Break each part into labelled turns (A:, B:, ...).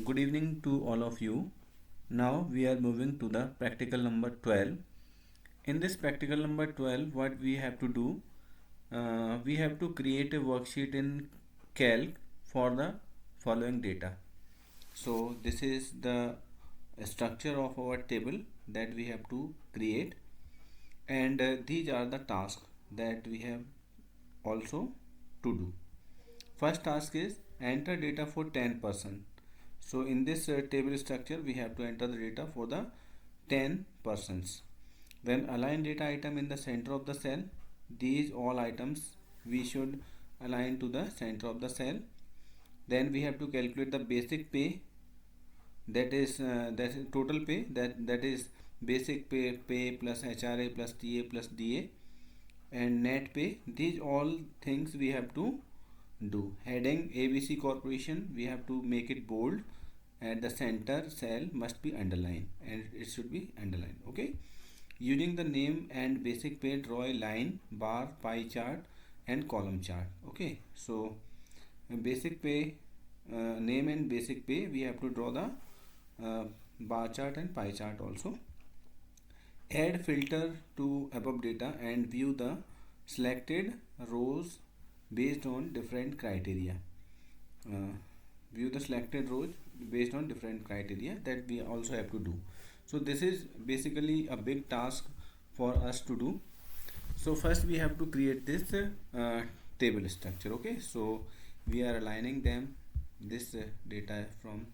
A: Good evening to all of you. Now we are moving to the practical number 12. In this practical number 12, what we have to do, we have to create a worksheet in Calc for the following data. So this is the structure of our table that we have to create, and these are the tasks that we have also to do. First task is enter data for 10%. So in this table structure we have to enter the data for the 10 persons. Then align data item in the center of the cell. These all items we should align to the center of the cell. Then we have to calculate the basic pay, that is total pay, that is basic pay plus HRA plus TA plus DA, and net pay. These all things we have to do. Heading ABC Corporation, we have to make it bold, and the center cell must be underlined, and it should be underlined. Okay, using the name and basic pay, draw a line, bar, pie chart and column chart. Okay, so basic pay, name and basic pay, we have to draw the bar chart and pie chart also. Add filter to above data and view the selected rows based on different criteria. View the selected rows based on different criteria, that we also have to do. So this is basically a big task for us to do. So first we have to create this table structure. Okay, so we are aligning them, this data from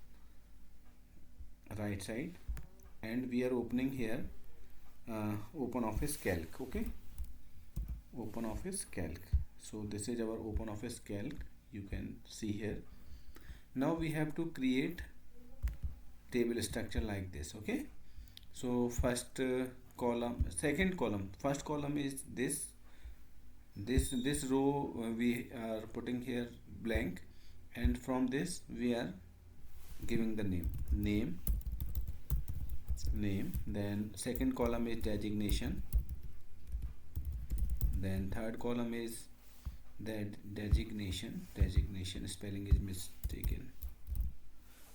A: right side, and we are opening here OpenOffice Calc. Okay, OpenOffice Calc. So this is our OpenOffice Calc, you can see here. Now we have to create table structure like this. Okay, so first column, second column, first column is this row we are putting here blank, and from this we are giving the name. Then second column is designation, then third column is that designation spelling is mistaken,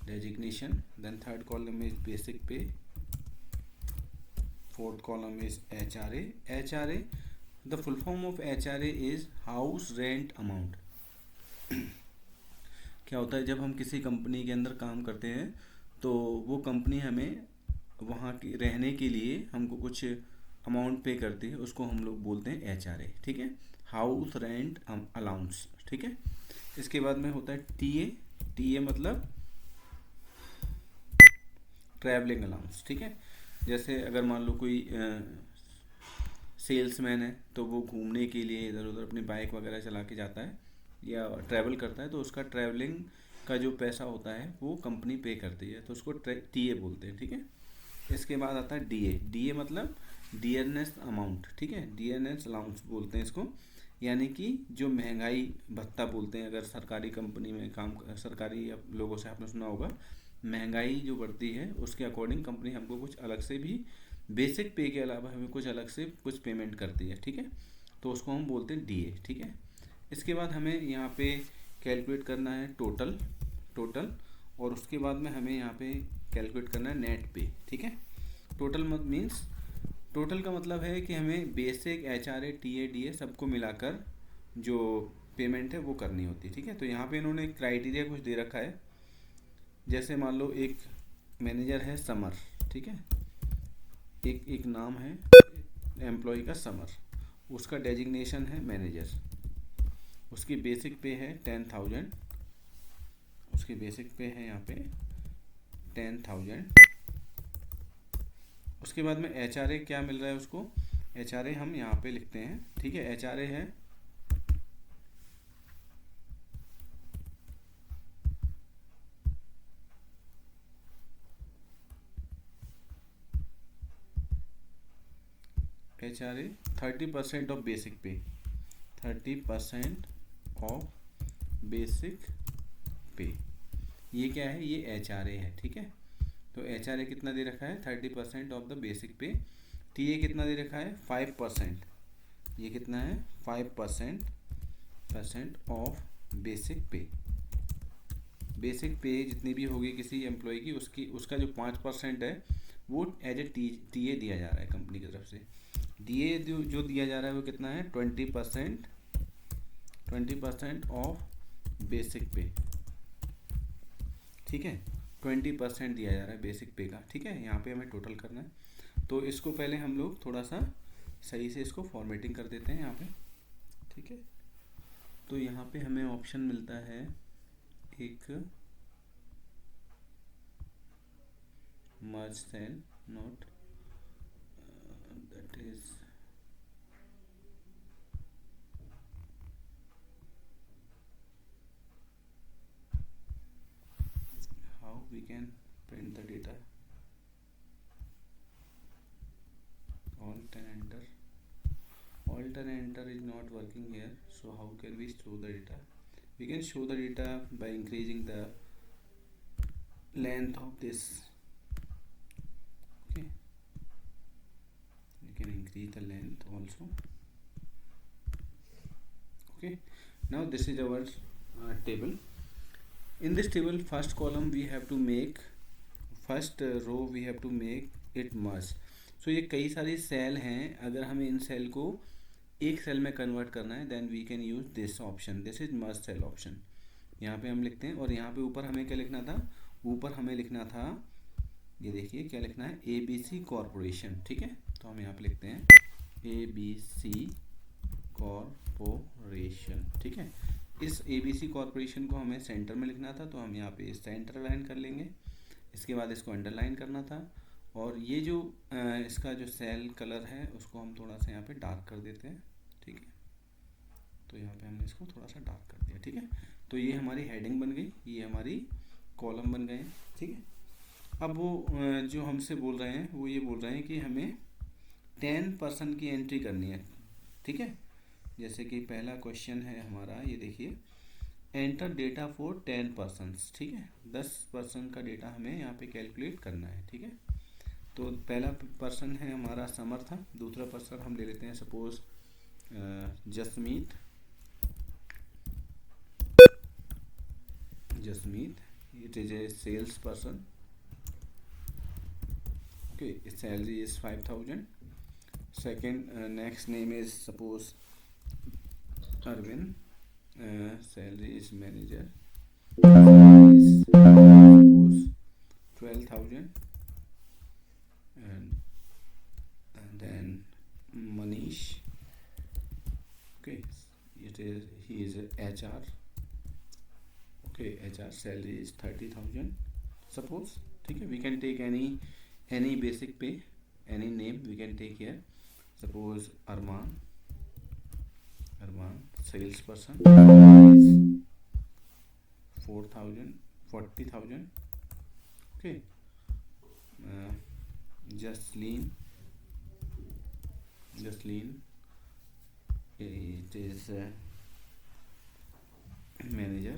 A: designation. Then third column is basic pay, fourth column is HRA. The full form of HRA is house rent amount. क्या होता है, जब हम किसी company के अंदर काम करते हैं तो वो कंपनी हमें वहाँ की रहने के लिए हमको कुछ अमाउंट पे करती है, उसको हम लोग बोलते हैं HRA. ठीक है, हाउस रेंट अलाउंस. ठीक है, इसके बाद में होता है TA मतलब ट्रैवलिंग अलाउंस. ठीक है, जैसे अगर मान लो कोई सेल्समैन है तो वो घूमने के लिए इधर उधर अपनी बाइक वगैरह चला के जाता है या ट्रैवल करता है, तो उसका ट्रैवलिंग का जो पैसा होता है वो कंपनी पे करती है, तो उसको TA बोलते हैं. ठीक है, इसके बाद आता है DA मतलब डियरनेस अमाउंट. ठीक है, डियरनेस अलाउंस बोलते हैं इसको, यानी कि जो महंगाई भत्ता बोलते हैं. अगर सरकारी कंपनी में काम, सरकारी लोगों से आपने सुना होगा, महंगाई जो बढ़ती है उसके अकॉर्डिंग कंपनी हमको कुछ अलग से भी, बेसिक पे के अलावा हमें कुछ अलग से कुछ पेमेंट करती है. ठीक है, तो उसको हम बोलते हैं DA. ठीक है, इसके बाद हमें यहाँ पे कैलकुलेट करना है टोटल, और उसके बाद में हमें यहाँ पे कैलकुलेट करना है नेट पे. ठीक है, टोटल मीन्स, टोटल का मतलब है कि हमें बेसिक HRA TA DA सबको मिलाकर जो पेमेंट है वो करनी होती है. ठीक है, तो यहाँ पे इन्होंने क्राइटेरिया कुछ दे रखा है. जैसे मान लो एक मैनेजर है समर. ठीक है, एक नाम है एम्प्लॉय का समर, उसका डेजिग्नेशन है मैनेजर, उसकी बेसिक पे है 10,000, उसकी बेसिक पे है यहाँ पे 10,000. उसके बाद में HRA क्या मिल रहा है उसको, HRA हम यहाँ पे लिखते हैं. ठीक है, HRA है HRA 30% ऑफ बेसिक पे, 30% ऑफ बेसिक पे. ये क्या है, ये HRA है. ठीक है, तो HRA कितना दे रखा है, 30% ऑफ द बेसिक पे. TA कितना दे रखा है, 5%. ये कितना है, 5% ऑफ बेसिक पे. बेसिक पे जितनी भी होगी किसी एम्प्लॉय की, उसका जो 5% है वो एज ए टी ए दिया जा रहा है कंपनी की तरफ से। डी ए जो दिया जा रहा है वो कितना है, 20% ऑफ बेसिक पे, ठीक है, 20% दिया जा रहा है बेसिक पे का, ठीक है। यहाँ पे हमें टोटल करना है, तो इसको पहले हम लोग थोड़ा सा सही से इसको फॉर्मेटिंग कर देते हैं यहाँ पे, ठीक है। तो यहाँ पे हमें ऑप्शन मिलता है एक merge cell, note that is how we can print the data, alt and enter is not working here, so how can we show the data? We can show the data by increasing the length of this, okay, we can increase the length also, okay. Now this is our table. In this table, first column we have to make, first row we have to make it merge. So ये कई सारी cell हैं, अगर हमें इन cell को एक cell में convert करना है then we can use this option, this is merge cell option. यहाँ पे हम लिखते हैं, और यहाँ पे ऊपर हमें क्या लिखना था, ऊपर हमें लिखना था, ये देखिए क्या लिखना है, ABC कॉरपोरेशन, ठीक है। तो हम यहाँ पे लिखते हैं ABC कॉरपोरेशन, ठीक है। इस ABC कॉरपोरेशन को हमें सेंटर में लिखना था, तो हम यहाँ पे सेंटर लाइन कर लेंगे। इसके बाद इसको अंडरलाइन करना था, और ये जो इसका जो सेल कलर है उसको हम थोड़ा सा यहाँ पे डार्क कर देते हैं, ठीक है। तो यहाँ पे हमने इसको थोड़ा सा डार्क कर दिया, ठीक है। तो ये हमारी हेडिंग बन गई, ये हमारी कॉलम बन गए, ठीक है। अब वो जो हमसे बोल रहे हैं वो ये बोल रहे हैं कि हमें 10% की एंट्री करनी है, ठीक है। जैसे कि पहला क्वेश्चन है हमारा, ये देखिए, एंटर डेटा फॉर 10%, ठीक है। 10% का डेटा हमें यहाँ पे कैलकुलेट करना है, ठीक है। तो पहला पर्सन है हमारा समर था, दूसरा पर्सन हम ले लेते हैं suppose Jasmeet, it is a sales person, okay, salary is 5000. Second, next name is suppose Arvind, salary is manager, salary is suppose 12,000, and then Manish, okay, he is a HR, okay, HR salary is 30,000 suppose, ठीक है। we can take any basic pay, any name we can take here, suppose Arman sales person is 40,000, okay. Jasleen, it is manager,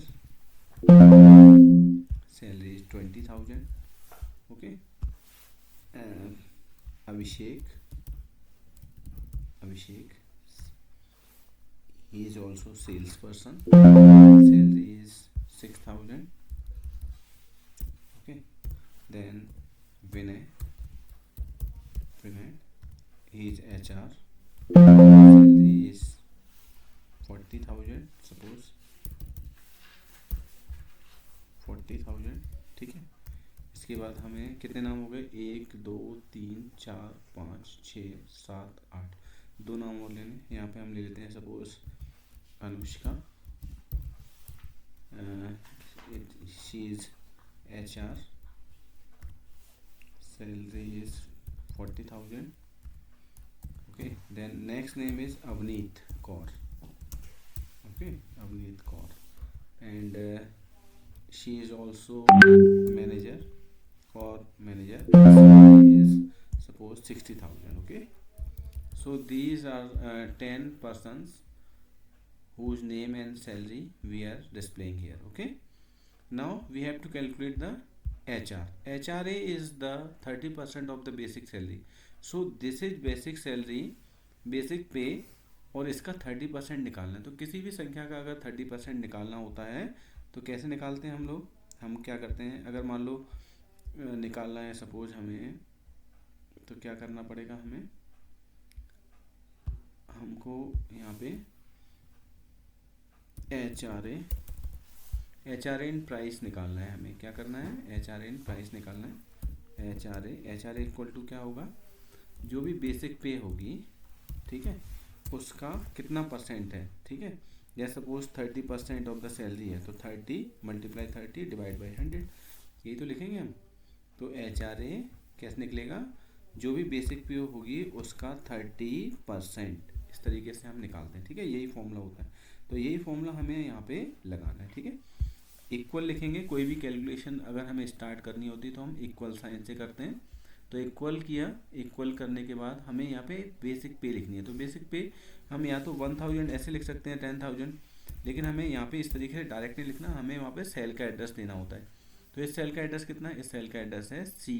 A: salary is 20,000, okay. Abhishek, he is also salesperson, salary is 6,000, okay. Then Vinay, he is HR, salary is 40,000 suppose, 40,000, ठीक है। इसके बाद हमें कितने नाम हो गए, 1 2 3 4 5 6 7 8, 2 नाम और लेने। यहाँ पे हम ले लेते हैं suppose Anushka, she is HR, salary is 40,000, okay. Then next name is Avneet Kaur, okay, Avneet Kaur, and she is also manager, salary is suppose 60,000, okay. So these are 10 persons whose name and salary we are displaying here, okay. Now we have to calculate the HR. HRA is the 30% of the basic salary. So this is basic salary, basic pay, और इसका 30% निकालना है। तो किसी भी संख्या का अगर 30% निकालना होता है तो कैसे निकालते हैं हम लोग, हम क्या करते हैं, अगर मान लो निकालना है सपोज हमें, तो क्या करना पड़ेगा हमें, हमको यहाँ पे H R A in price निकालना है। हमें क्या करना है, H R A in price निकालना है। H R A equal to क्या होगा, जो भी बेसिक पे होगी, ठीक है, उसका कितना परसेंट है, ठीक है। जैसे सपोज 30% ऑफ द सैलरी है, तो 30 मल्टीप्लाई 30 डिवाइड बाई 100, यही तो लिखेंगे हम। तो एच आर ए कैसे निकलेगा, जो भी बेसिक पे होगी उसका 30%, इस तरीके से हम निकालते हैं, ठीक है। यही फॉर्मूला होता है। तो यही फॉर्मूला हमें यहाँ पे लगाना है, ठीक है। इक्वल लिखेंगे, कोई भी कैलकुलेशन अगर हमें स्टार्ट करनी होती है तो हम इक्वल साइन से करते हैं। तो इक्वल किया, इक्वल करने के बाद हमें यहाँ पे बेसिक पे लिखनी है। तो बेसिक पे हम या तो 1000 ऐसे लिख सकते हैं, 10,000, लेकिन हमें यहाँ पे इस तरीके से डायरेक्ट नहीं लिखना, हमें वहाँ पे सेल का एड्रेस देना होता है। तो इस सेल का एड्रेस कितना है, इस सेल का एड्रेस है C,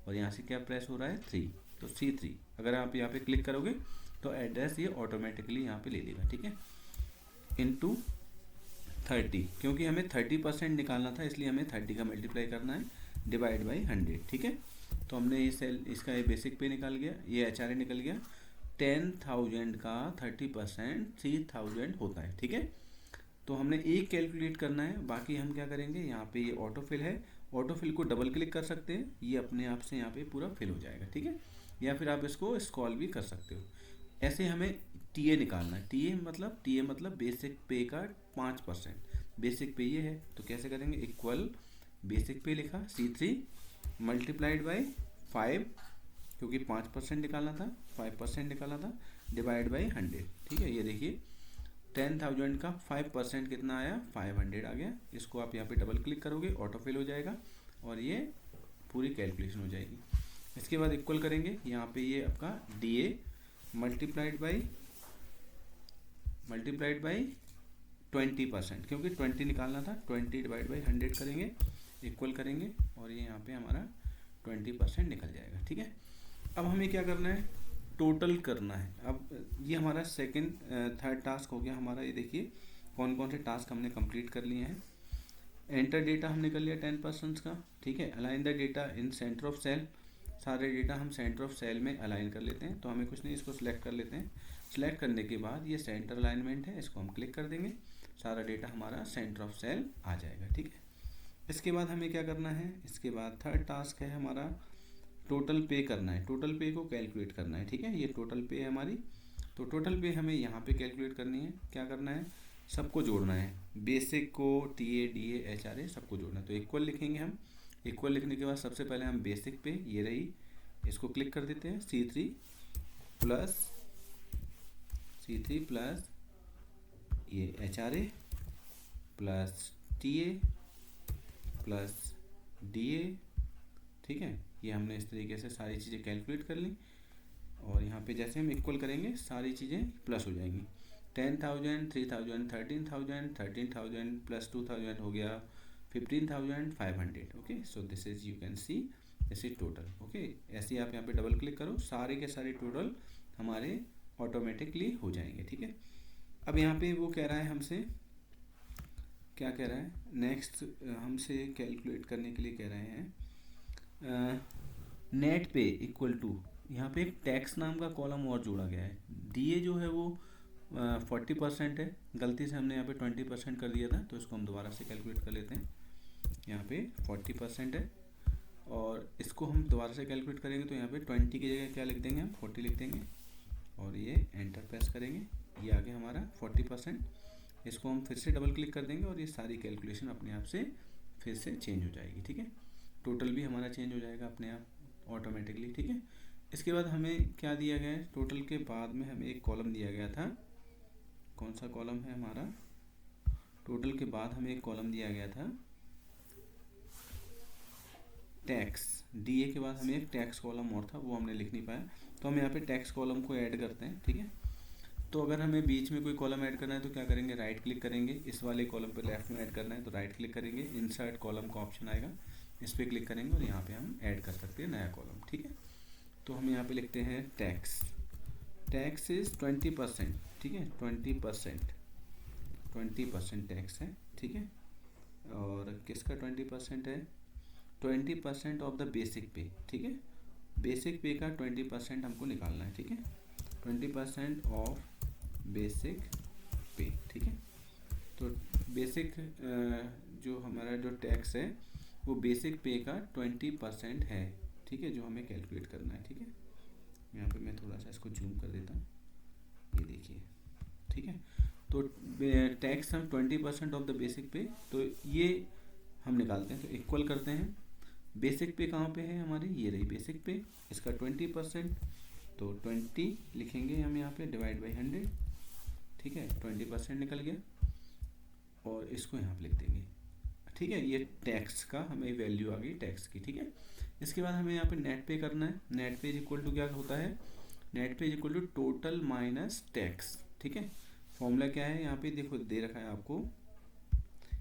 A: और यहाँ से क्या प्रेस हो रहा है 3, तो C3। अगर आप यहाँ पे क्लिक करोगे तो एड्रेस ये ऑटोमेटिकली यहाँ पे ले लेगा, ठीक है। इनटू 30, क्योंकि हमें 30% निकालना था, इसलिए हमें 30 का मल्टीप्लाई करना है डिवाइड बाई 100, ठीक है। तो हमने ये सेल, इसका ये बेसिक पे निकल गया, ये एच आर ए निकल गया। 10,000 का 30% 3000 होता है, ठीक है। तो हमने एक कैलकुलेट करना है, बाकी हम क्या करेंगे, यहाँ पे ये ऑटो फिल है, ऑटो फिल को डबल क्लिक कर सकते हैं, ये अपने आप से यहाँ पे पूरा फिल हो जाएगा, ठीक है। या फिर आप इसको स्क्रॉल भी कर सकते हो। ऐसे हमें टी ए निकालना है। टी ए मतलब बेसिक पे का 5%, बेसिक पे ये है, तो कैसे करेंगे, इक्वल बेसिक पे लिखा C3 मल्टीप्लाइड बाई 5, क्योंकि 5% निकालना था, 5% निकालना था, डिवाइड बाई 100, ठीक है। ये देखिए 10,000 का 5% कितना आया, 500 आ गया। इसको आप यहाँ पे डबल क्लिक करोगे, ऑटो फिल हो जाएगा और ये पूरी कैलकुलेशन हो जाएगी। इसके बाद इक्वल करेंगे, यहाँ पे ये आपका डी ए मल्टीप्लाइड बाई 20%, क्योंकि 20 निकालना था, 20 डिवाइड बाई 100 करेंगे, इक्वल करेंगे, और ये यहाँ पे हमारा 20% निकल जाएगा, ठीक है। अब हमें क्या करना है, टोटल करना है। अब ये हमारा थर्ड टास्क हो गया हमारा। ये देखिए कौन कौन से टास्क हमने कंप्लीट कर लिए हैं। एंटर डेटा हमने कर लिया 10% का, ठीक है। Align the data in center of cell, सारे डेटा हम सेंटर ऑफ सेल में अलाइन कर लेते हैं। तो हमें कुछ नहीं, इसको सिलेक्ट कर लेते हैं। सिलेक्ट करने के बाद ये सेंटर अलाइनमेंट है, इसको हम क्लिक कर देंगे, सारा डेटा हमारा सेंटर ऑफ सेल आ जाएगा, ठीक है। इसके बाद हमें क्या करना है, इसके बाद थर्ड टास्क है हमारा टोटल पे करना है। टोटल पे को कैलकुलेट करना है, ठीक है। ये टोटल पे है हमारी, तो टोटल पे हमें यहाँ पे कैलकुलेट करनी है। क्या करना है, सबको जोड़ना है, बेसिक को, T A, D A, H R A सबको जोड़ना है। तो इक्वल लिखेंगे हम। इक्वल लिखने के बाद सबसे पहले हम बेसिक पे, ये रही, इसको क्लिक कर देते हैं, C3 प्लस ये H R A plus T A plus D A, ठीक है। ये हमने इस तरीके से सारी चीज़ें कैलकुलेट कर ली, और यहाँ पे जैसे हम इक्वल करेंगे सारी चीज़ें प्लस हो जाएंगी। 10,000, 3,000, 13,000, 13,000 प्लस 2,000 हो गया 15,500, okay. So this is, you can see this is total, okay. ऐसे ही आप यहाँ पे डबल क्लिक करो, सारे के सारे टोटल हमारे ऑटोमेटिकली हो जाएंगे, ठीक है। अब यहाँ पे वो कह रहा है हमसे, क्या कह रहा है, नेक्स्ट हमसे कैलकुलेट करने के लिए कह रहे हैं नेट पे इक्वल टू, यहाँ पे एक टैक्स नाम का कॉलम और जोड़ा गया है। डीए जो है वो 40% है, गलती से हमने यहाँ पे 20% कर दिया था, तो इसको हम दोबारा से कैलकुलेट कर लेते हैं। यहाँ पे 40% है, और इसको हम दोबारा से कैलकुलेट करेंगे, तो यहाँ पे 20 की जगह क्या लिख देंगे, हम 40 लिख देंगे, और ये एंटर प्रेस करेंगे, ये आ गया हमारा 40%। इसको हम फिर से डबल क्लिक कर देंगे, और ये सारी कैलकुलेशन अपने आप से फिर से चेंज हो जाएगी, ठीक है। टोटल भी हमारा चेंज हो जाएगा अपने आप ऑटोमेटिकली, ठीक है। इसके बाद हमें क्या दिया गया है, टोटल के बाद में हमें एक कॉलम दिया गया था। कौन सा कॉलम है हमारा, टोटल के बाद हमें एक कॉलम दिया गया था टैक्स। डीए के बाद हमें एक टैक्स कॉलम और था, वो हमने लिख नहीं पाया, तो हम यहाँ पे टैक्स कॉलम को ऐड करते हैं, ठीक है। तो अगर हमें बीच में कोई कॉलम ऐड करना है तो क्या करेंगे, राइट क्लिक करेंगे, इस वाले कॉलम पे लेफ्ट में ऐड करना है तो राइट क्लिक करेंगे, इंसर्ट कॉलम का ऑप्शन आएगा, इस पर क्लिक करेंगे और यहाँ पे हम ऐड कर सकते हैं नया कॉलम, ठीक है। तो हम यहाँ पे लिखते हैं टैक्स, टैक्स इज़ 20%, ठीक है, 20% टैक्स है, ठीक है। और किसका 20% है? 20% ऑफ द बेसिक पे, ठीक है। बेसिक पे का 20% हमको निकालना है, ठीक है। 20% ऑफ बेसिक पे, ठीक है। तो बेसिक जो हमारा जो टैक्स है वो बेसिक पे का 20% है, ठीक है, जो हमें कैलकुलेट करना है, ठीक है। यहाँ पे मैं थोड़ा सा इसको जूम कर देता हूँ, ये देखिए, ठीक है। तो टैक्स हम 20% ऑफ द बेसिक पे, तो ये हम निकालते हैं, तो इक्वल करते हैं। बेसिक पे कहाँ पे है हमारी? ये रही बेसिक पे, इसका 20%, तो 20 लिखेंगे हम यहाँ पे डिवाइड बाई 100, ठीक है। 20% निकल गया और इसको यहाँ पे लिख देंगे, ठीक है। ये टैक्स का हमें वैल्यू आ गई टैक्स की, ठीक है। इसके बाद हमें यहाँ पे नेट पे करना है। Net pay is equal to क्या होता है? Net pay is equal to total minus tax, ठीक है। फॉर्मूला क्या है यहाँ पे देखो, दे रखा है आपको,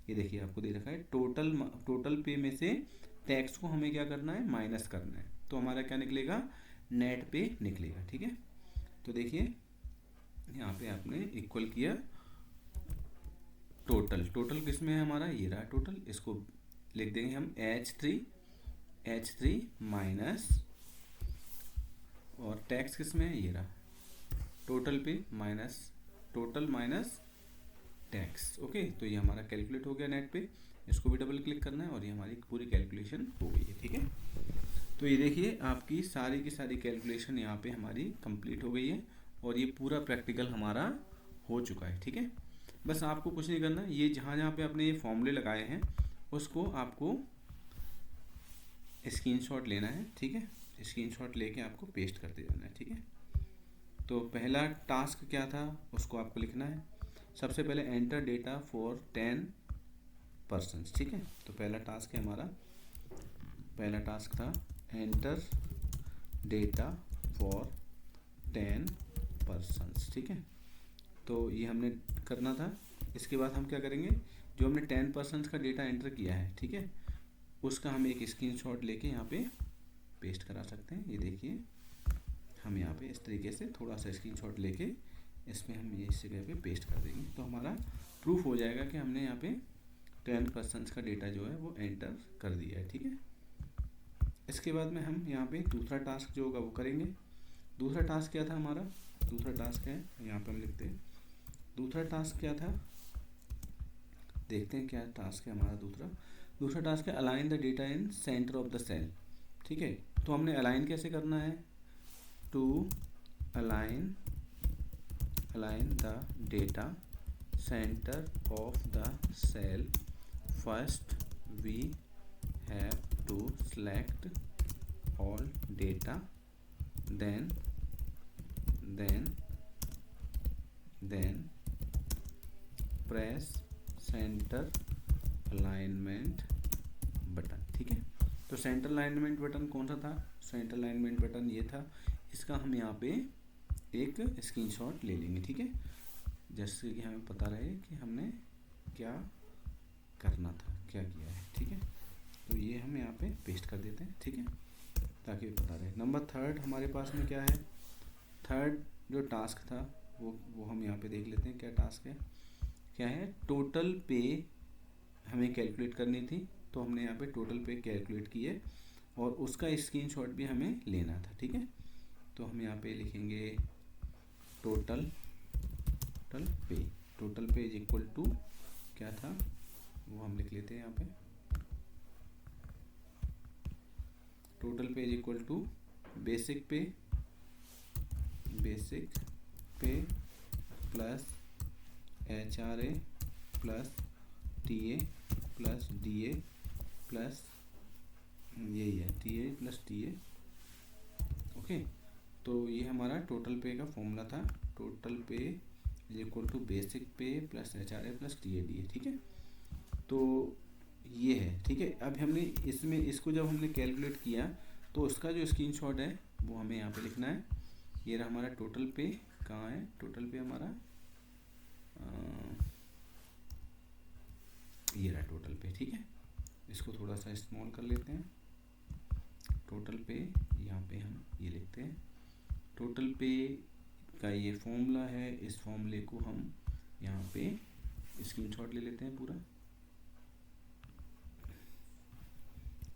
A: ये देखिए आपको दे रखा है टोटल पे में से टैक्स को हमें क्या करना है? माइनस करना है। तो हमारा क्या निकलेगा? नेट पे निकलेगा, ठीक है। तो देखिए यहाँ पे आपने इक्वल किया टोटल किस में है हमारा? ये रहा टोटल, इसको लिख देंगे हम H3 माइनस, और टैक्स किस में है? ये रहा टोटल पे माइनस टैक्स, ओके। तो ये हमारा कैलकुलेट हो गया नेट पे, इसको भी डबल क्लिक करना है और ये हमारी पूरी कैलकुलेशन हो गई है, ठीक है। तो ये देखिए आपकी सारी की सारी कैलकुलेशन यहाँ पे हमारी कंप्लीट हो गई है और ये पूरा प्रैक्टिकल हमारा हो चुका है, ठीक है। बस आपको कुछ नहीं करना, ये जहाँ जहाँ पे आपने ये फॉर्मूले लगाए हैं उसको आपको स्क्रीनशॉट लेना है, ठीक है। स्क्रीनशॉट लेके आपको पेस्ट करते जाना है, ठीक है। तो पहला टास्क क्या था उसको आपको लिखना है। सबसे पहले एंटर डेटा फॉर 10 पर्सन्स, ठीक है। तो पहला टास्क है हमारा, पहला टास्क था एंटर डेटा फॉर 10 पर्सन्स, ठीक है। तो ये हमने करना था। इसके बाद हम क्या करेंगे? जो हमने 10 पर्सन्स का डेटा एंटर किया है, ठीक है, उसका हम एक स्क्रीनशॉट लेके यहाँ पे पेस्ट करा सकते हैं। ये देखिए हम यहाँ पे इस तरीके से थोड़ा सा स्क्रीनशॉट लेके इसमें हम ये इस जगह पे पेस्ट कर देंगे, तो हमारा प्रूफ हो जाएगा कि हमने यहाँ पे 10 पर्सन्स का डेटा जो है वो एंटर कर दिया है, ठीक है। इसके बाद में हम यहाँ पे दूसरा टास्क जो होगा वो करेंगे। दूसरा टास्क क्या था हमारा? दूसरा टास्क है, यहाँ पे हम लिखते हैं दूसरा टास्क क्या था, देखते हैं क्या टास्क है हमारा। दूसरा टास्क है align the data in center of the cell, ठीक है। तो हमने अलाइन कैसे करना है? To align the data center of the cell, first we have to select all data, then press center alignment button, ठीक है। तो सेंटर अलाइनमेंट बटन कौन सा था? सेंटर अलाइनमेंट बटन ये था। इसका हम यहाँ पे एक स्क्रीनशॉट ले लेंगे, ठीक है, जैसे कि हमें पता रहे कि हमने क्या करना था, क्या किया है, ठीक है। तो ये हम यहाँ पे पेस्ट कर देते हैं, ठीक है, ताकि पता रहे। नंबर 3 हमारे पास में क्या है? थर्ड जो टास्क था वो हम यहाँ पे देख लेते हैं क्या टास्क है। क्या है? टोटल पे हमें कैलकुलेट करनी थी, तो हमने यहाँ पे टोटल पे कैलकुलेट किए और उसका स्क्रीनशॉट भी हमें लेना था, ठीक है। तो हम यहाँ पे लिखेंगे टोटल पे इज इक्वल टू क्या था वो हम लिख लेते हैं यहाँ पे। टोटल पे इज इक्वल टू बेसिक पे plus HRA plus TA plus DA plus यही है TA प्लस TA, ओके। तो ये हमारा टोटल पे का फॉर्मूला था। टोटल पे इज इक्वल टू बेसिक पे plus HRA plus TA DA, ठीक है। तो ये है, ठीक है। अब हमने इसमें इसको जब हमने कैलकुलेट किया तो उसका जो स्क्रीनशॉट है वो हमें यहाँ पे लिखना है। ये रहा हमारा टोटल पे, कहाँ है टोटल पे हमारा? ये रहा टोटल पे, ठीक है। इसको थोड़ा सा स्मॉल कर लेते हैं। टोटल पे यहाँ पे हम ये लिखते हैं टोटल पे का ये फॉर्मूला है। इस फॉर्मूले को हम यहाँ पे स्क्रीनशॉट ले लेते हैं पूरा,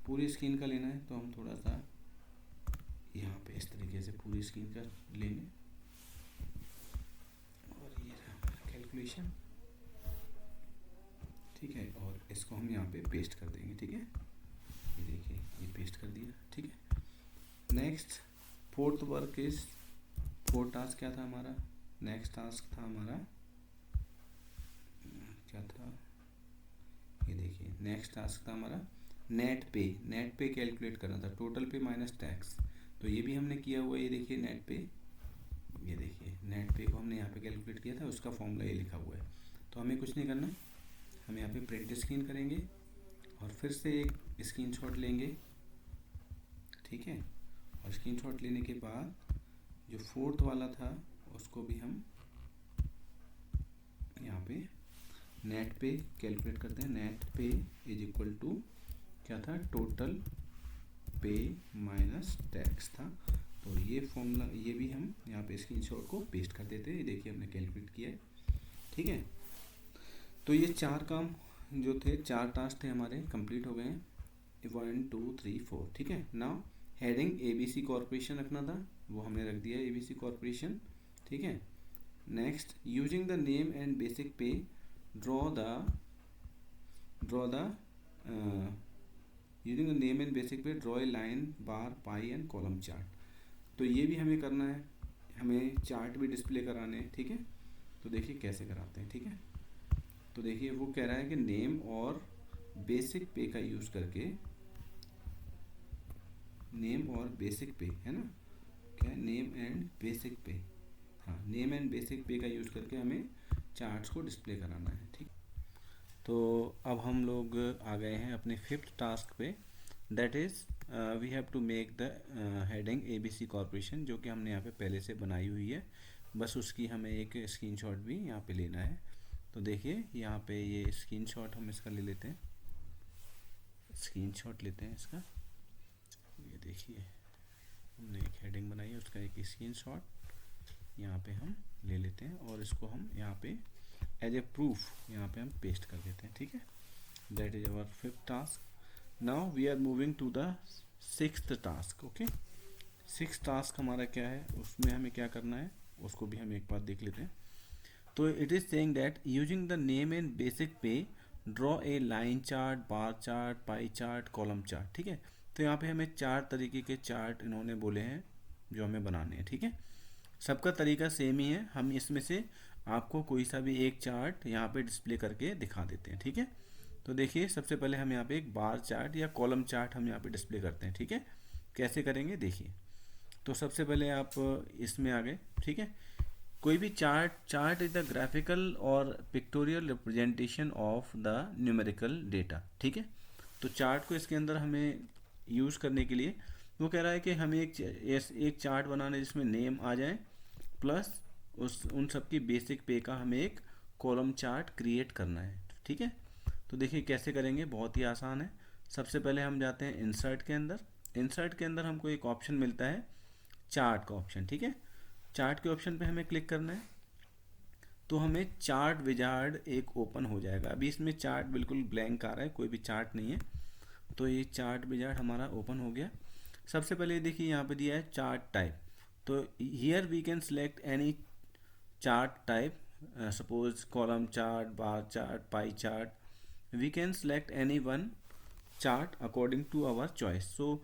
A: पूरी स्क्रीन का लेना है तो हम थोड़ा सा यहाँ पे इस तरीके से पूरी स्क्रीन का लेंगे और ये रहा हमारा कैलकुलेशन, ठीक है। और इसको हम यहाँ पे पेस्ट कर देंगे, ठीक है। ये देखिए ये पेस्ट कर दिया, ठीक है। नेक्स्ट फोर्थ टास्क क्या था हमारा? नेक्स्ट टास्क था हमारा क्या था, ये देखिए नेक्स्ट टास्क था हमारा नेट पे कैलकुलेट करना था, टोटल पे माइनस टैक्स। तो ये भी हमने किया हुआ है, ये देखिए नेट पे, ये देखिए नेट पे को हमने यहाँ पे कैलकुलेट किया था, उसका फॉर्मूला ये लिखा हुआ है। तो हमें कुछ नहीं करना, हम यहाँ पे प्रिंट स्क्रीन करेंगे और फिर से एक स्क्रीनशॉट लेंगे, ठीक है। और स्क्रीनशॉट लेने के बाद जो फोर्थ वाला था उसको भी हम यहाँ पे नेट पे कैलकुलेट करते हैं। Net pay is equal to क्या था, टोटल पे माइनस टैक्स था। तो ये फॉर्मूला ये भी हम यहाँ पे स्क्रीनशॉट को पेस्ट कर देते हैं। देखिए हमने कैलकुलेट किया है, ठीक है। तो ये 4 काम जो थे, 4 टास्क थे हमारे, कंप्लीट हो गए हैं, 1 2 3 4, ठीक है। नाउ हेडिंग ABC कॉरपोरेशन रखना था, वो हमने रख दिया ABC कॉरपोरेशन, ठीक है। Next using the name and basic pay draw the using the name and basic pay draw a line bar pie and column chart. तो ये भी हमें करना है, हमें चार्ट भी डिस्प्ले कराने हैं, ठीक है। तो देखिए कैसे कराते हैं, ठीक है। तो देखिए वो कह रहा है कि नेम और बेसिक पे का यूज़ करके, नेम और बेसिक पे है ना, क्या नेम एंड बेसिक पे, हाँ नेम एंड बेसिक पे का यूज़ करके हमें चार्ट्स को डिस्प्ले कराना है, ठीक। तो अब हम लोग आ गए हैं अपने 5th टास्क पे, that is we have to make the heading ABC corporation, जो कि हमने यहाँ पे पहले से बनाई हुई है, बस उसकी हमें एक स्क्रीनशॉट भी यहाँ पे लेना है। तो देखिए यहाँ पे ये स्क्रीनशॉट हम इसका ले लेते हैं, स्क्रीनशॉट लेते हैं इसका, ये देखिए हमने एक हेडिंग बनाई है, उसका एक स्क्रीनशॉट यहाँ पे हम ले लेते हैं और इसको हम यहाँ पे एज ए प्रूफ यहाँ पे हम पेस्ट कर देते हैं, ठीक है। That is our 5th task. Now we are moving to the 6th task, okay. 6th task हमारा क्या है, उसमें हमें क्या करना है उसको भी हम एक बार देख लेते हैं। तो it is saying that using the name and basic pay draw a line chart, bar chart, pie chart, column chart, ठीक है। तो यहाँ पे हमें 4 तरीके के चार्ट इन्होंने बोले हैं जो हमें बनाने हैं, ठीक है। सबका तरीका सेम ही है, हम इसमें से आपको कोई सा भी एक चार्ट यहाँ पे डिस्प्ले करके दिखा देते हैं, ठीक है। तो देखिए सबसे पहले हम यहाँ पे एक बार चार्ट या कॉलम चार्ट हम यहाँ पे डिस्प्ले करते हैं, ठीक है। कैसे करेंगे देखिए। तो सबसे पहले आप इसमें आ गए, ठीक है। कोई भी चार्ट इज द ग्राफिकल और pictorial representation of the numerical data, ठीक है। तो चार्ट को इसके अंदर हमें यूज़ करने के लिए वो कह रहा है कि हमें एक चार्ट बनाना है जिसमें नेम आ जाए, प्लस उन सब की बेसिक पे का हमें एक कॉलम चार्ट क्रिएट करना है, ठीक है। तो देखिए कैसे करेंगे, बहुत ही आसान है। सबसे पहले हम जाते हैं इंसर्ट के अंदर, इंसर्ट के अंदर हमको एक ऑप्शन मिलता है चार्ट का ऑप्शन, ठीक है। चार्ट के ऑप्शन पे हमें क्लिक करना है, तो हमें चार्ट विजार्ड एक ओपन हो जाएगा। अभी इसमें चार्ट बिल्कुल ब्लैंक आ रहा है, कोई भी चार्ट नहीं है। तो ये चार्ट विजार्ड हमारा ओपन हो गया। सबसे पहले देखिए यहाँ पे दिया है चार्ट टाइप, तो here we can select any chart type, suppose column chart, bar chart, pie chart, we can select any one chart according to our choice. So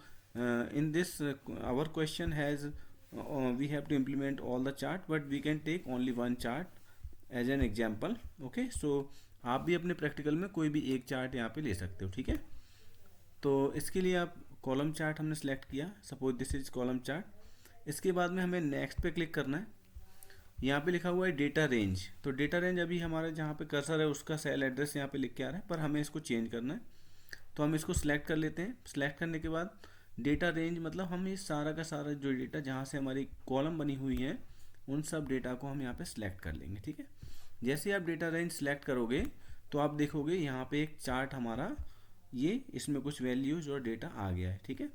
A: in this our question has we have to implement all the chart, but we can take only one chart as an example, okay. So आप भी अपने practical में कोई भी एक chart यहाँ पे ले सकते हो, ठीक है। तो इसके लिए आप कॉलम चार्ट हमने सेलेक्ट किया, suppose this is column chart. इसके बाद में हमें नेक्स्ट पे क्लिक करना है। यहाँ पे लिखा हुआ है डेटा रेंज, तो डेटा रेंज अभी हमारे जहाँ पे कर्सर है उसका सेल एड्रेस यहाँ पे लिख के आ रहा है, पर हमें इसको चेंज करना है। तो हम इसको सिलेक्ट कर लेते हैं। सिलेक्ट करने के बाद डेटा रेंज मतलब हम ये सारा का सारा जो डेटा जहाँ से हमारी कॉलम बनी हुई है उन सब डेटा को हम यहाँ पे सिलेक्ट कर लेंगे, ठीक है। जैसे आप डेटा रेंज सिलेक्ट करोगे तो आप देखोगे यहाँ पे एक चार्ट हमारा ये इसमें कुछ वैल्यूज और डेटा आ गया है, ठीक है।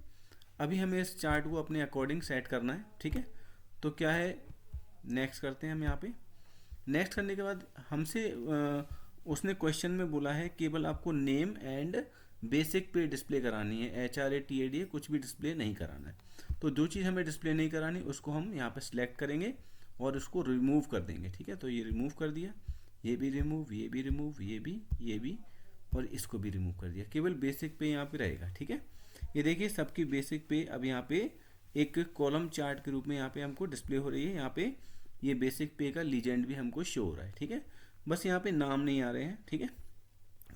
A: अभी हमें इस चार्ट को अपने अकॉर्डिंग सेट करना है, ठीक है। तो क्या है, नेक्स्ट करते हैं हम यहाँ पे। नेक्स्ट करने के बाद हमसे उसने क्वेश्चन में बोला है केवल आपको नेम एंड बेसिक पे डिस्प्ले करानी है, HRA TADA कुछ भी डिस्प्ले नहीं कराना है। तो जो चीज़ हमें डिस्प्ले नहीं करानी उसको हम यहाँ पे सिलेक्ट करेंगे और उसको रिमूव कर देंगे। ठीक है, तो ये रिमूव कर दिया, ये भी रिमूव, ये भी रिमूव, ये भी और इसको भी रिमूव कर दिया। केवल बेसिक पे यहाँ पे रहेगा। ठीक है, ये देखिए सबकी बेसिक पे अब यहाँ पे एक कॉलम चार्ट के रूप में यहाँ पे हमको डिस्प्ले हो रही है। यहाँ पे ये बेसिक पे का लीजेंड भी हमको शो हो रहा है। ठीक है, बस यहाँ पे नाम नहीं आ रहे हैं। ठीक है,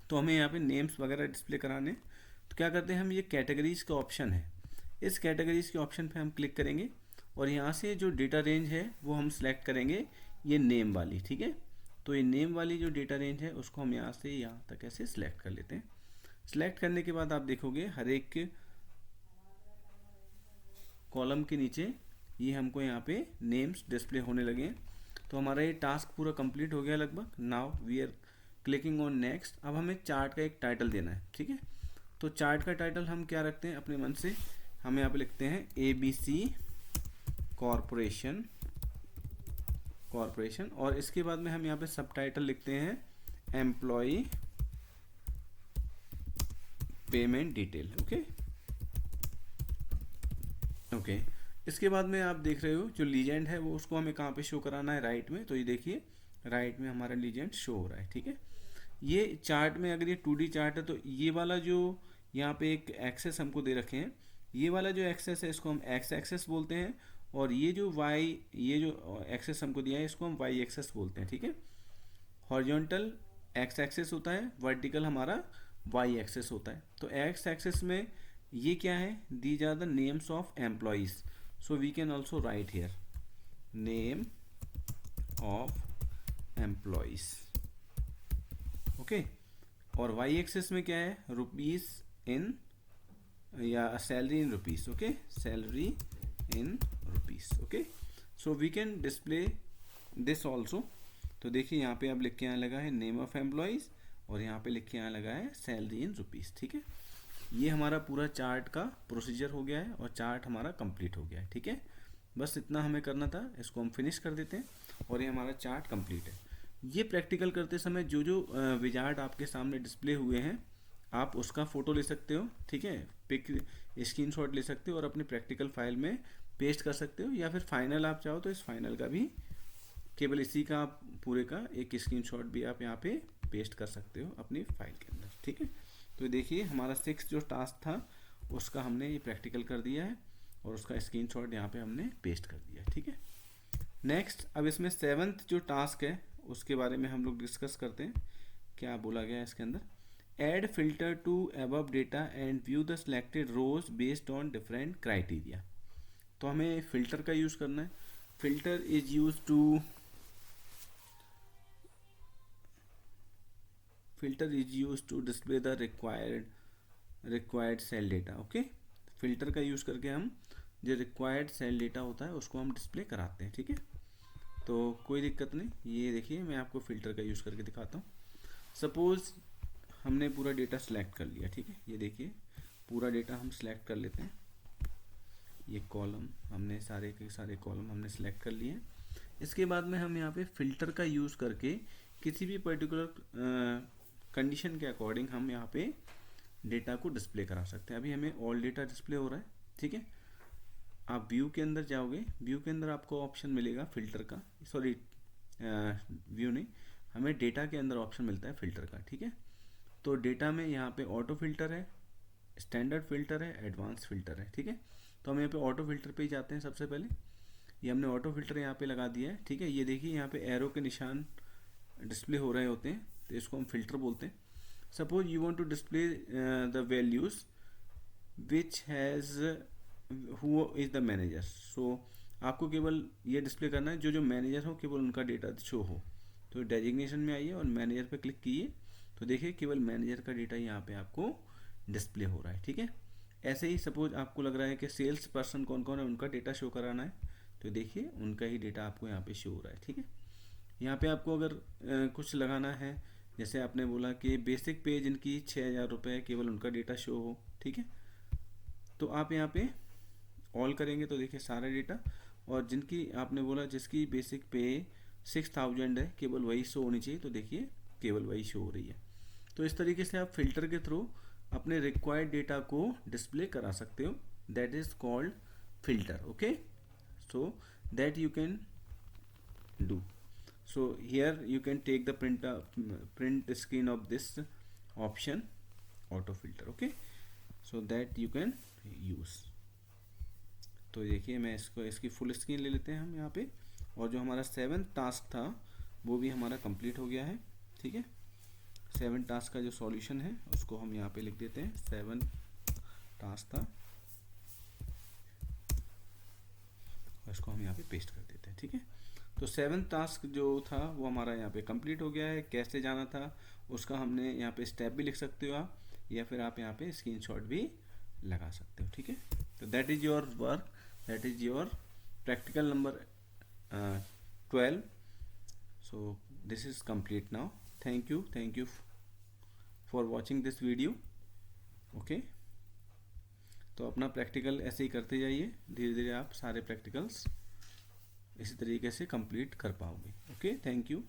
A: तो हमें यहाँ पे नेम्स वगैरह डिस्प्ले कराने हैं। तो क्या करते हैं हम, ये कैटेगरीज का ऑप्शन है, इस कैटेगरीज के ऑप्शन पे हम क्लिक करेंगे और यहाँ से जो डेटा रेंज है वो हम सिलेक्ट करेंगे ये नेम वाली। ठीक है, तो ये नेम वाली जो डेटा रेंज है उसको हम यहाँ से यहाँ तक ऐसे सिलेक्ट कर लेते हैं। सिलेक्ट करने के बाद आप देखोगे हर एक कॉलम के नीचे ये हमको यहाँ पे नेम्स डिस्प्ले होने लगे हैं। तो हमारा ये टास्क पूरा कंप्लीट हो गया लगभग। Now we are clicking on next. अब हमें चार्ट का एक टाइटल देना है। ठीक है, तो चार्ट का टाइटल हम क्या रखते हैं अपने मन से, हम यहाँ पे लिखते हैं ABC कॉरपोरेशन, और इसके बाद में हम यहाँ पे सब टाइटल लिखते हैं एम्प्लॉय पेमेंट डिटेल। ओके, इसके बाद में आप देख रहे हो जो लीजेंड है वो उसको हमें कहाँ पे शो कराना है, राइट में। तो ये देखिए राइट में हमारा लीजेंड शो हो रहा है। ठीक है, ये चार्ट में अगर ये 2D चार्ट है तो ये वाला जो यहाँ पे एक एक्सेस हमको दे रखे हैं, ये वाला जो एक्सेस है इसको हम एक्स एक्सेस बोलते हैं, और ये जो एक्सेस हमको दिया है इसको हम वाई एक्सेस बोलते हैं। ठीक है, हॉरिजॉन्टल एक्स एक्सेस होता है, वर्टिकल हमारा वाई एक्सेस होता है। तो एक्स एक्सेस में ये क्या है, these are the names of employees, so we can also write here name of employees. Okay, और वाई एक्सेस में क्या है, रुपीज इन या salary in rupees. Okay, salary in rupees. Okay, so we can display this also. तो देखिए यहाँ पे अब लिख के यहाँ लगा है नेम ऑफ एम्प्लॉइज और यहाँ पे लिख के यहाँ लगा है सैलरी इन रुपीज। ठीक है, ये हमारा पूरा चार्ट का प्रोसीजर हो गया है और चार्ट हमारा कंप्लीट हो गया है। ठीक है, बस इतना हमें करना था, इसको हम फिनिश कर देते हैं और ये हमारा चार्ट कंप्लीट है। ये प्रैक्टिकल करते समय जो जो विजार्ड आपके सामने डिस्प्ले हुए हैं आप उसका फ़ोटो ले सकते हो। ठीक है, पिक स्क्रीनशॉट ले सकते हो और अपने प्रैक्टिकल फाइल में पेस्ट कर सकते हो, या फिर फाइनल आप चाहो तो इस फाइनल का भी केवल इसी का पूरे का एक स्क्रीनशॉट भी आप यहाँ पे पेस्ट कर सकते हो अपनी फाइल के अंदर। ठीक है, तो देखिए हमारा 6 जो टास्क था उसका हमने ये प्रैक्टिकल कर दिया है और उसका स्क्रीनशॉट यहाँ पे हमने पेस्ट कर दिया है। ठीक है, नेक्स्ट अब इसमें 7th जो टास्क है उसके बारे में हम लोग डिस्कस करते हैं। क्या बोला गया है इसके अंदर, add filter to above data and view the selected rows based on different criteria. तो हमें फिल्टर का यूज़ करना है। Filter is use to display the required cell data. Okay, filter का यूज़ करके हम जो रिक्वायर्ड सेल डेटा होता है उसको हम डिस्प्ले कराते हैं। ठीक है, तो कोई दिक्कत नहीं। ये देखिए मैं आपको फिल्टर का यूज़ करके दिखाता हूँ। सपोज़ हमने पूरा डेटा सेलेक्ट कर लिया। ठीक है, ये देखिए पूरा डेटा हम सेलेक्ट कर लेते हैं। ये कॉलम हमने सारे के सारे कॉलम हमने सेलेक्ट कर लिए। इसके बाद में हम यहाँ पे फिल्टर का यूज़ करके किसी भी पर्टिकुलर कंडीशन के अकॉर्डिंग हम यहाँ पे डेटा को डिस्प्ले करा सकते हैं। अभी हमें ऑल डेटा डिस्प्ले हो रहा है। ठीक है, आप व्यू के अंदर जाओगे, व्यू के अंदर आपको ऑप्शन मिलेगा फिल्टर का, सॉरी व्यू नहीं, हमें डेटा के अंदर ऑप्शन मिलता है फिल्टर का। ठीक है, तो डेटा में यहाँ पे ऑटो फिल्टर है, स्टैंडर्ड फिल्टर है, एडवांस फिल्टर है। ठीक है, तो हम यहाँ पे ऑटो फिल्टर पे ही जाते हैं। सबसे पहले ये हमने ऑटो फिल्टर यहाँ पे लगा दिया है। ठीक है, ये देखिए यहाँ पे एरो के निशान डिस्प्ले हो रहे होते हैं तो इसको हम फिल्टर बोलते हैं। Suppose you want to display the values which has who is the manager, so आपको केवल ये डिस्प्ले करना है जो जो मैनेजर हो केवल उनका डेटा शो हो। तो डेजिग्नेशन में आइए और मैनेजर पे क्लिक कीजिए, तो देखिए केवल मैनेजर का डेटा यहाँ पे आपको डिस्प्ले हो रहा है। ठीक है, ऐसे ही सपोज आपको लग रहा है कि सेल्स पर्सन कौन कौन है उनका डेटा शो कराना है, तो देखिए उनका ही डेटा आपको यहाँ पे शो हो रहा है। ठीक है, यहाँ पे आपको अगर कुछ लगाना है, जैसे आपने बोला कि बेसिक पे जिनकी 6,000 रुपये केवल उनका डेटा शो हो। ठीक है, तो आप यहाँ पे ऑल करेंगे तो देखिए सारा डेटा, और जिनकी आपने बोला जिसकी बेसिक पे 6,000 है केवल वही शो होनी चाहिए, तो देखिए केवल वही शो हो रही है। तो इस तरीके से आप फिल्टर के थ्रू अपने रिक्वायर्ड डेटा को डिस्प्ले करा सकते हो, that is called filter. Okay, so that you can do. So here you can take the print screen of this option auto filter. Okay, so that you can use. तो देखिए मैं इसकी full screen ले लेते हैं हम यहाँ पे, और जो हमारा 7th टास्क था वो भी हमारा कंप्लीट हो गया है. ठीक है, 7 टास्क का जो सॉल्यूशन है उसको हम यहाँ पे लिख देते हैं. 7 टास्क था, इसको हम यहाँ पे पेस्ट कर देते हैं. ठीक है, तो 7th टास्क जो था वो हमारा यहाँ पे कंप्लीट हो गया है. कैसे जाना था उसका हमने यहाँ पे स्टेप भी लिख सकते हो आप, या फिर आप यहाँ पे स्क्रीनशॉट भी लगा सकते हो. ठीक है, तो that is your work, that is your practical number 12. So this is complete now. Thank you for watching this video. Okay, तो अपना प्रैक्टिकल ऐसे ही करते जाइए, धीरे धीरे आप सारे प्रैक्टिकल्स इसी तरीके से कंप्लीट कर पाओगे. Okay, thank you.